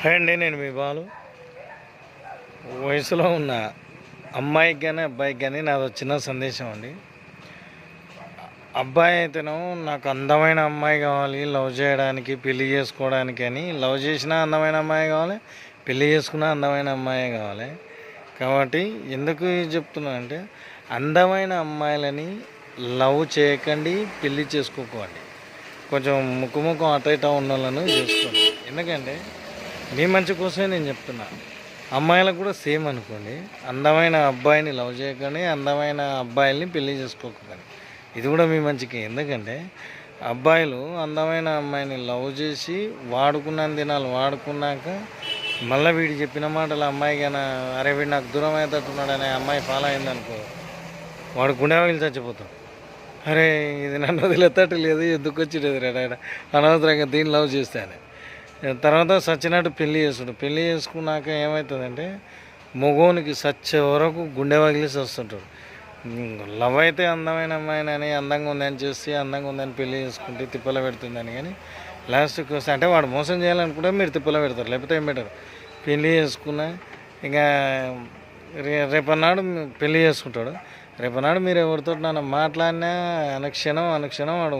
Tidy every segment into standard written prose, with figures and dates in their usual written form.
Hi అండి, నేను మీ బాలు. వయసులో ఉన్న అమ్మాయికి కానీ అబ్బాయికి కానీ నాది చిన్న సందేశం అండి. అబ్బాయి అయితేనో నాకు అందమైన అమ్మాయి కావాలి, లవ్ చేయడానికి పెళ్లి చేసుకోవడానికి అని. లవ్ చేసినా అందమైన అమ్మాయి కావాలి, పెళ్లి చేసుకున్నా అందమైన అమ్మాయి కావాలి. కాబట్టి ఎందుకు చెప్తున్నా అంటే, అందమైన అమ్మాయిలని లవ్ చేయకండి, పెళ్లి చేసుకోకండి. కొంచెం ముక్కు అట ఇట ఉన్న వాళ్ళను చేసుకోండి. ఎందుకంటే మీ మంచి కోసమే నేను చెప్తున్నా. అమ్మాయిలకు కూడా సేమ్ అనుకోండి. అందమైన అబ్బాయిని లవ్ చేయకండి, అందమైన అబ్బాయిల్ని పెళ్లి చేసుకోకండి. ఇది కూడా మీ మంచికి. ఎందుకంటే అబ్బాయిలు అందమైన అమ్మాయిని లవ్ చేసి వాడుకున్న దినాలు వాడుకున్నాక మళ్ళీ వీడు చెప్పిన మాటలు అమ్మాయికైనా అరే వీడు నాకు దూరం అవుతున్నాడు అనే అమ్మాయి ఫాలో అయిందనుకో, వాడు గుండె చచ్చిపోతాడు. అరే ఇది నన్ను వదిలేతట్టు లేదు, ఎందుకు వచ్చిలేదు రేడా అనవసరంగా దీన్ని లవ్ చేస్తాను. తర్వాత సచ్చినట్టు పెళ్లి చేస్తాడు. పెళ్లి చేసుకున్నాక ఏమవుతుందంటే మగోనికి సచ్చే వరకు గుండె పగిలిసి వస్తుంటాడు. లవ్ అయితే అందమైన అమ్మాయినని అందంగా ఉందని చేసి అందంగా ఉందని పెళ్లి చేసుకుంటే తిప్పల పెడుతుందని, కానీ లాస్ట్కి వస్తే అంటే వాడు మోసం చేయాలనుకుంటే మీరు తిప్పల పెడతారు, లేకపోతే ఏం పెట్టారు. పెళ్లి చేసుకున్నా ఇంకా రేపన్నాడు పెళ్లి చేసుకుంటాడు. రేపన్నాడు మీరు ఎవరితో నన్ను మాట్లాడినా అనుక్షణం వాడు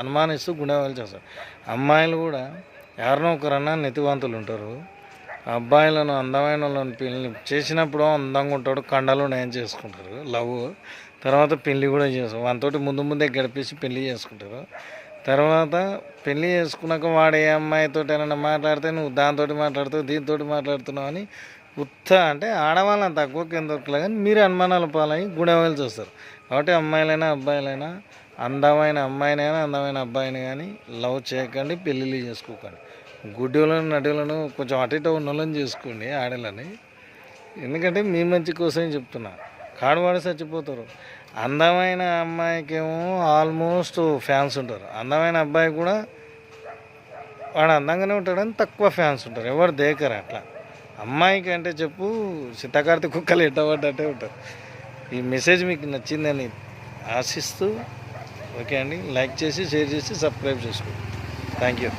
అనుమానిస్తూ గుండె పగిలి చేస్తాడు. అమ్మాయిలు కూడా ఎవరినో ఒకరన్నా నెతివంతులు ఉంటారు. అబ్బాయిలను అందమైన వాళ్ళని పెళ్లి చేసినప్పుడు అందంగా ఉంటాడు, కండలు నేను చేసుకుంటారు లవ్. తర్వాత పెళ్ళి కూడా చేస్తారు. వానితోటి ముందే గడిపేసి పెళ్ళి చేసుకుంటారు. తర్వాత పెళ్ళి చేసుకున్నాక వాడు ఏ అమ్మాయితో ఏమైనా మాట్లాడితే నువ్వు దాంతో మాట్లాడుతావు, దీంతో మాట్లాడుతున్నావు అని అంటే ఆడవాళ్ళని తక్కువ కింద కానీ మీరు అనుమానాల పాలయ్యి గుడవలు చూస్తారు. కాబట్టి అమ్మాయిలైనా అబ్బాయిలైనా అందమైన అమ్మాయినైనా అందమైన అబ్బాయిని కానీ లవ్ చేయకండి, పెళ్ళిళ్ళు చేసుకోకండి. గుడ్డోళ్ళను నడులను కొంచెం అటు ఇటు ఉన్న వాళ్ళని చేసుకోండి ఆడలని. ఎందుకంటే మీ మంచి కోసమే చెప్తున్నా. కాడువాడు చచ్చిపోతారు. అందమైన అమ్మాయికేమో ఆల్మోస్ట్ ఫ్యాన్స్ ఉంటారు, అందమైన అబ్బాయి కూడా వాడు అందంగానే ఉంటాడని తక్కువ ఫ్యాన్స్ ఉంటారు, ఎవరు దేకరు. అట్లా అమ్మాయికి అంటే చెప్పు సీతాకార్తి కుక్కలు ఎట్టబడ్డట్టే ఉంటారు. ఈ మెసేజ్ మీకు నచ్చిందని ఆశిస్తూ ఓకే అండి, లైక్ చేసి షేర్ చేసి సబ్స్క్రైబ్ చేసుకోండి. Thank you.